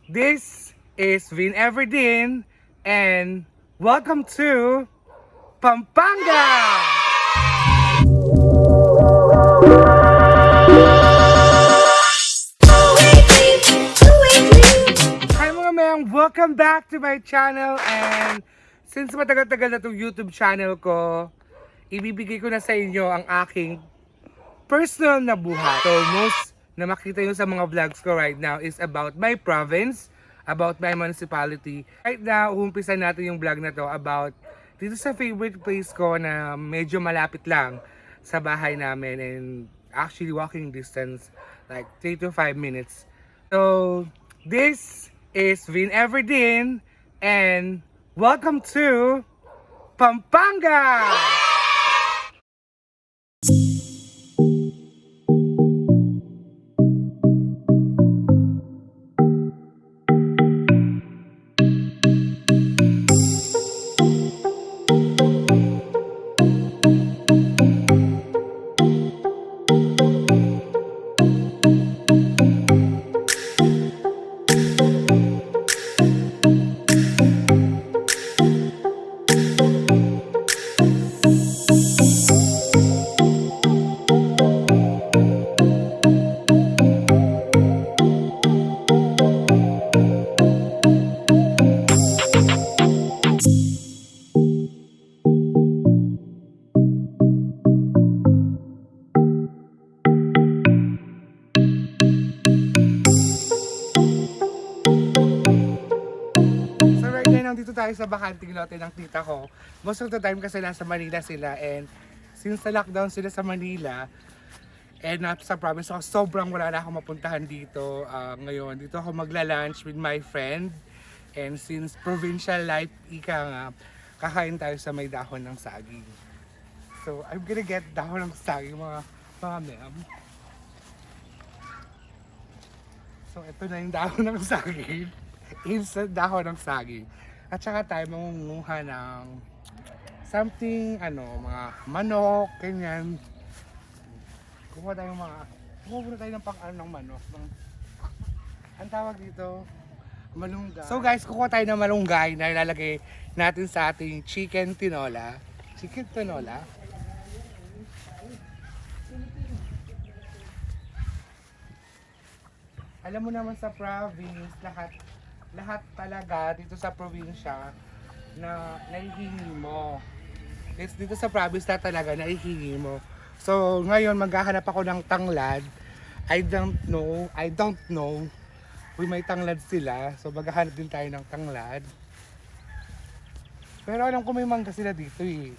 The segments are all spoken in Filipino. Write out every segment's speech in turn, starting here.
This is Vin Everdeen and welcome to Pampanga! Hi mga mayang, welcome back to my channel and since matagal-tagal na itong YouTube channel ko, ibibigay ko na sa inyo ang aking personal na buhay. So most na makita nyo sa mga vlogs ko right now is about my province, about my municipality. Right now, umpisa natin yung vlog na to about dito sa favorite place ko na medyo malapit lang sa bahay namin and actually walking distance like 3 to 5 minutes. So, this is Vin Everdeen and welcome to Pampanga! Dito tayo sa bakanting lote ng tita ko. Most of the time kasi nasa Manila sila and since na lockdown sila sa Manila and not sa province ako, sobrang wala na akong mapuntahan dito. Ngayon, dito ako magla-lunch with my friend and since provincial life, ika nga, kakain tayo sa may dahon ng saging. So, I'm gonna get dahon ng saging mga ma'am. So, ito na yung dahon ng saging. Instant dahon ng saging. At saka tayo mangunguha ng something, mga manok, ganyan. Kumuha tayo ng pang-ano ng manok. Ang tawag dito, malunggay. So guys, kukuha tayo ng malunggay na ilalagay natin sa ating chicken tinola. Chicken tinola. Alam mo naman sa province, lahat talaga dito sa probinsya na nahihingi mo. It's dito sa province na talaga nahihingi mo. So ngayon maghahanap ako ng tanglad. I don't know kung may tanglad sila. So maghahanap din tayo ng tanglad. Pero alam ko may mangga sila dito eh.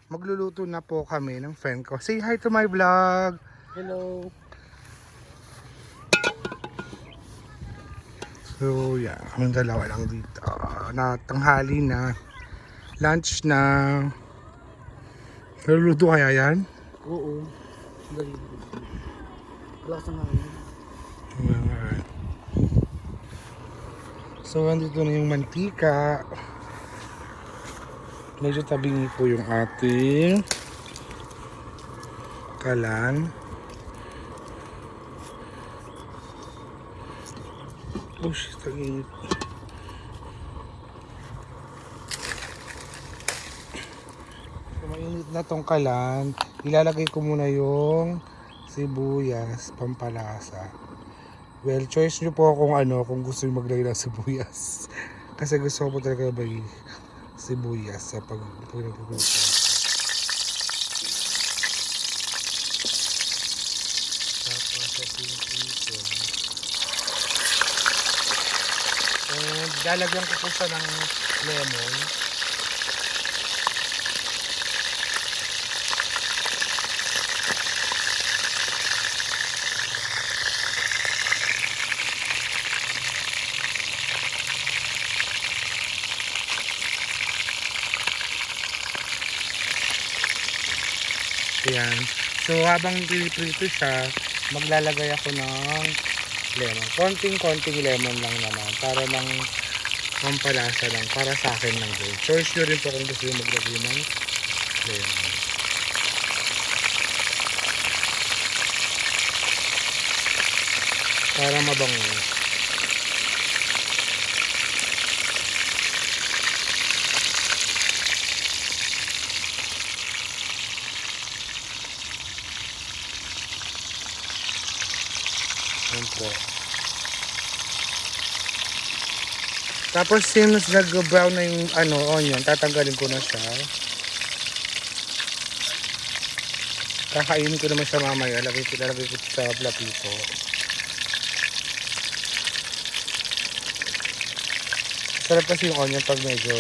Magluluto na po kami ng friend ko. Say hi to my vlog. Hello. So yeah, kaming dalawa lang dito. Na tanghali na. Lunch na. Naluluto kaya yan? Oo. Dali. Wala sa ngayon. So andito na yung mantika. Medyo tabingi po yung ating kalan. Oh shit, tagingit. So mainit na tong kalan. Ilalagay ko muna yung sibuyas, pampalasa. Well, choice nyo po kung kung gusto nyo maglagay ng sibuyas. Kasi gusto ko po talaga may sibuyas sa pag nagpupunta. Tapos sa pinipito. And lalagyan ko po siya ng lemon. Ayan. So habang piniprito siya, maglalagay ako ng lemon. Konting-konting lemon lang naman. Para lang pampalasa lang. Para sa akin lang din. Choice nyo rin po kung gusto nyo maglagay ng lemon. Para mabango. Yan po. Tapos since nag-brown na yung onion, tatanggalin ko na siya. Kakainin ko naman siya mamaya. Lagay ko sa platito. Sarap kasi yung onion pag medyo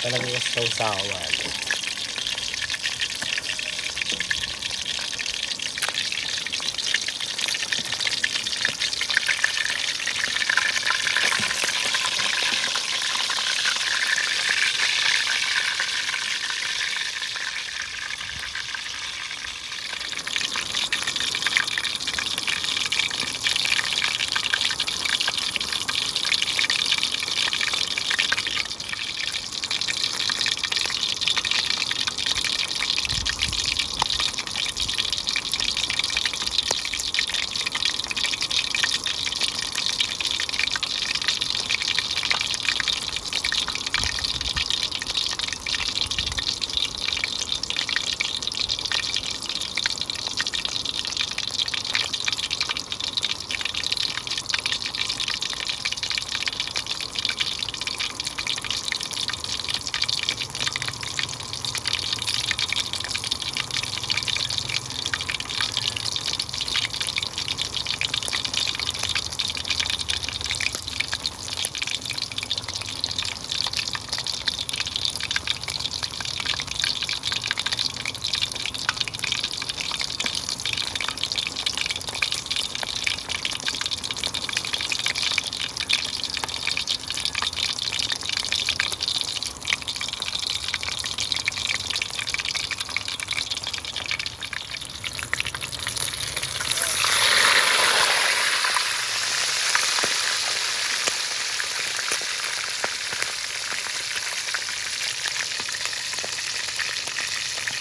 talagang sausawan.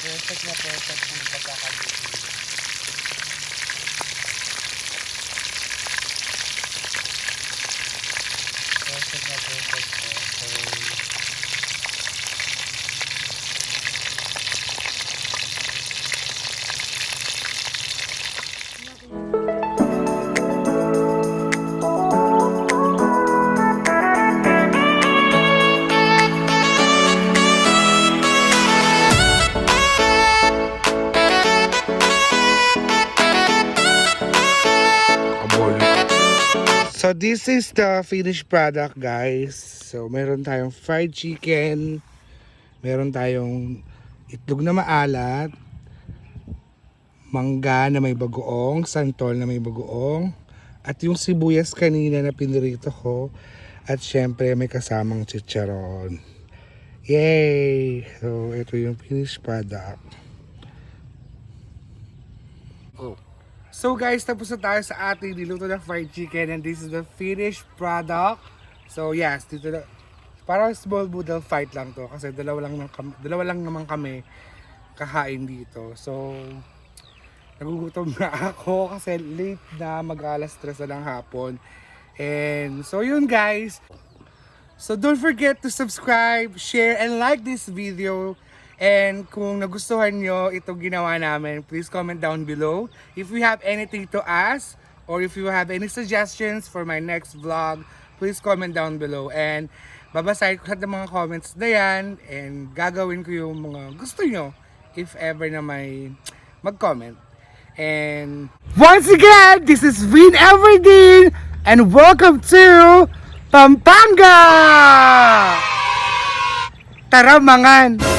Perfect na perfect yung pagkakaluto. Perfect na perfect po. So this is the finished product, guys. So meron tayong fried chicken, meron tayong itlog na maalat, mangga na may bagoong, santol na may bagoong, at yung sibuyas kanina na pinirito ko, at syempre may kasamang chicharon. Yay! So ito yung finished product. Oh. So guys, tapos na tayo sa ating niluto na fried chicken, and this is the finished product. So yes, dito na, parang small boodle fight lang to kasi dalawa lang naman kami kakain dito. So nagugutom na ako kasi late na, mag-alas 3 na ng hapon. And so yun guys. So don't forget to subscribe, share, and like this video And kung nagustuhan nyo itong ginawa namin, please comment down below. If you have anything to ask, or if you have any suggestions for my next vlog, please comment down below. And babasahin ko lahat ng mga comments na yan, and gagawin ko yung mga gusto nyo, if ever na may mag-comment. And once again, this is Vin Everdeen, and welcome to Pampanga! Tara mangan!